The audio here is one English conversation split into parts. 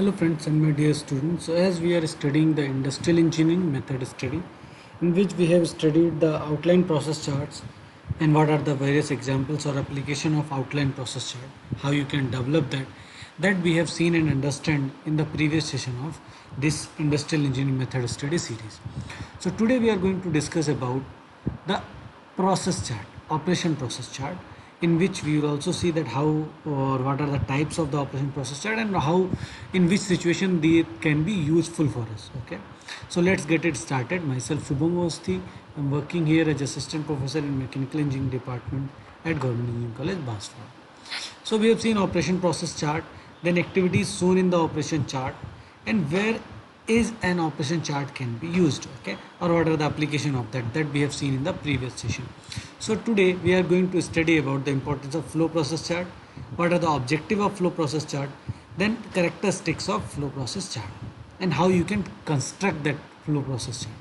Hello friends and my dear students. So as we are studying the industrial engineering method study, in which we have studied the outline process charts and what are the various examples or application of outline process chart, how you can develop that we have seen and understand in the previous session of this industrial engineering method study series. So today we are going to discuss about the process chart, operation process chart, in which we will also see that how or what are the types of the operation process chart and how in which situation they can be useful for us. Okay, so let's get it started. Myself Shubham Awasthi. I'm working here as assistant professor in mechanical engineering department at Government Engineering College, Basford. So we have seen operation process chart, then activities shown in the operation chart, and where is an operation chart can be used, okay, or what are the application of that we have seen in the previous session. So today we are going to study about the importance of flow process chart, what are the objective of flow process chart, then characteristics of flow process chart, and how you can construct that flow process chart.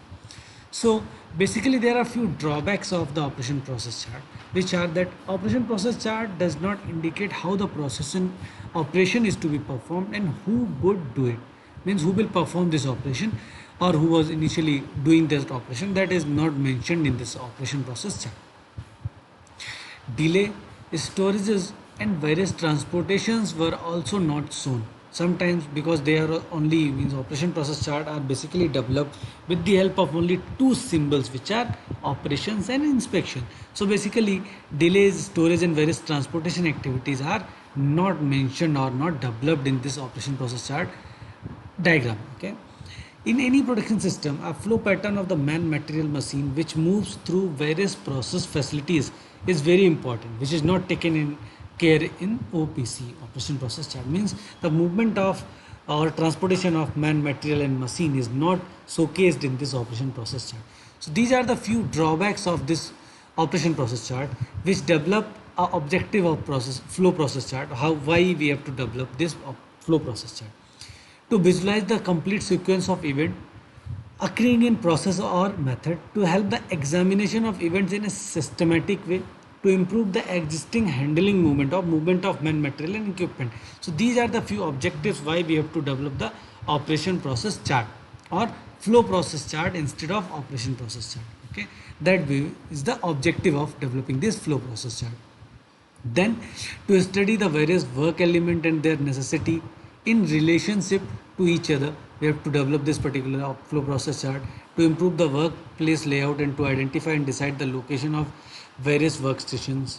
So basically there are few drawbacks of the operation process chart, which are that operation process chart does not indicate how the processing operation is to be performed and who would do it. Means who will perform this operation or who was initially doing this operation, that is not mentioned in this operation process chart. Delay, storages and various transportations were also not shown. Sometimes because they are only means operation process chart are basically developed with the help of only two symbols, which are operations and inspection. So basically delays, storage and various transportation activities are not mentioned or not developed in this operation process chart diagram. Okay, in any production system, a flow pattern of the man, material, machine which moves through various process facilities is very important, which is not taken in care in OPC, operation process chart. Means the movement of or transportation of man, material and machine is not showcased in this operation process chart. So these are the few drawbacks of this operation process chart, which develop a objective of process flow process chart, how why we have to develop this flow process chart to visualize the complete sequence of event occurring in process or method, to help the examination of events in a systematic way, to improve the existing handling movement of man, material and equipment. So these are the few objectives why we have to develop the operation process chart or flow process chart instead of operation process chart. Okay, that way is the objective of developing this flow process chart. Then to study the various work element and their necessity in relationship to each other, we have to develop this particular flow process chart to improve the workplace layout and to identify and decide the location of various workstations,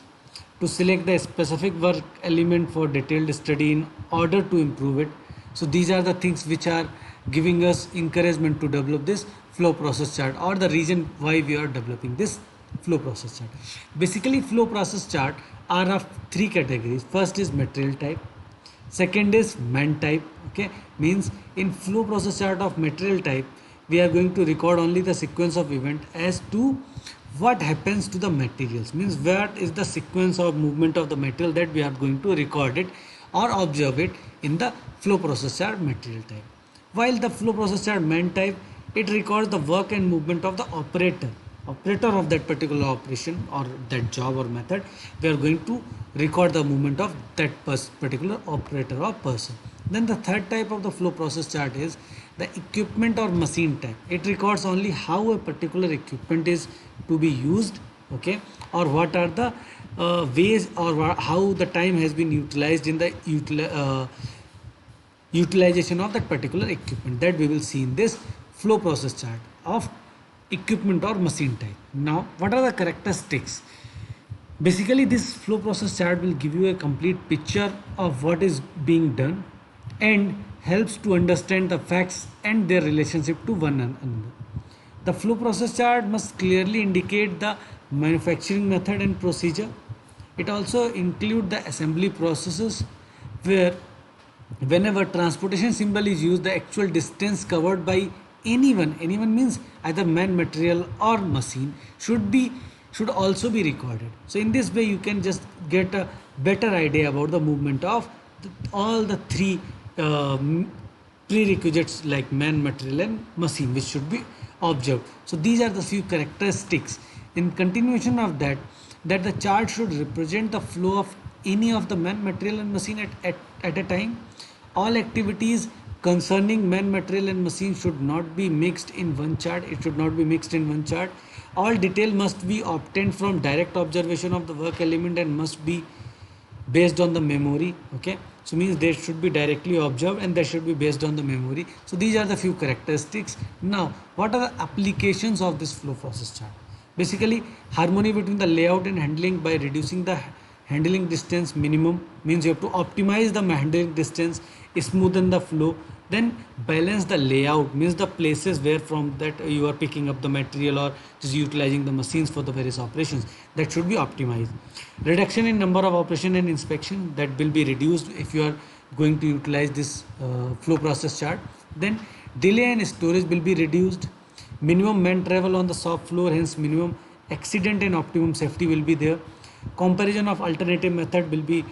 to select the specific work element for detailed study in order to improve it. So these are the things which are giving us encouragement to develop this flow process chart, or the reason why we are developing this flow process chart. Basically flow process chart are of three categories. First is material type, second is man type. Okay, means in flow process chart of material type we are going to record only the sequence of event as to what happens to the materials, means what is the sequence of movement of the material, that we are going to record it or observe it in the flow process chart material type. While the flow process chart man type, it records the work and movement of the operator of that particular operation or that job or method. We are going to record the movement of that particular operator or person. Then the third type of the flow process chart is the equipment or machine type. It records only how a particular equipment is to be used, okay, or what are the ways or how the time has been utilized in the utilization of that particular equipment, that we will see in this flow process chart of equipment or machine type. Now what are the characteristics? Basically this flow process chart will give you a complete picture of what is being done and helps to understand the facts and their relationship to one another. The flow process chart must clearly indicate the manufacturing method and procedure. It also include the assembly processes, where whenever transportation symbol is used, the actual distance covered by anyone means either man, material or machine should also be recorded. So in this way you can just get a better idea about the movement of all the three prerequisites like man, material and machine, which should be observed. So these are the few characteristics. In continuation of that the chart should represent the flow of any of the man, material and machine at a time. All activities concerning man, material and machine should not be mixed in one chart. It should not be mixed in one chart. All detail must be obtained from direct observation of the work element and must be based on the memory. Okay, so means they should be directly observed and they should be based on the memory. So these are the few characteristics. Now what are the applications of this flow process chart? Basically, harmony between the layout and handling by reducing the handling distance minimum, means you have to optimize the handling distance, smoothen the flow, then balance the layout, means the places where from that you are picking up the material or just utilizing the machines for the various operations, that should be optimized. Reduction in number of operation and inspection, that will be reduced if you are going to utilize this flow process chart. Then delay and storage will be reduced. Minimum man travel on the shop floor, hence minimum accident and optimum safety will be there. Comparison of alternative method will be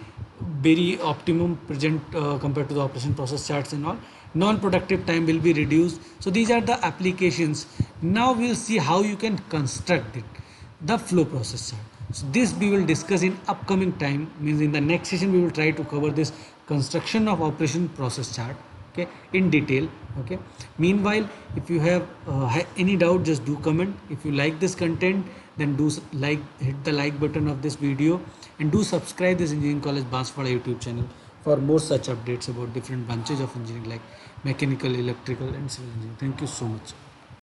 very optimum present compared to the operation process charts and all. Non-productive time will be reduced. So these are the applications. Now we'll see how you can construct it, the flow process chart. So this we will discuss in upcoming time, means in the next session we will try to cover this construction of operation process chart, okay, in detail. Okay, meanwhile if you have any doubt, just do comment. If you like this content, then do like, hit the like button of this video, and do subscribe this Engineering College Banswara YouTube channel for more such updates about different branches of engineering like mechanical, electrical and civil engineering. Thank you so much.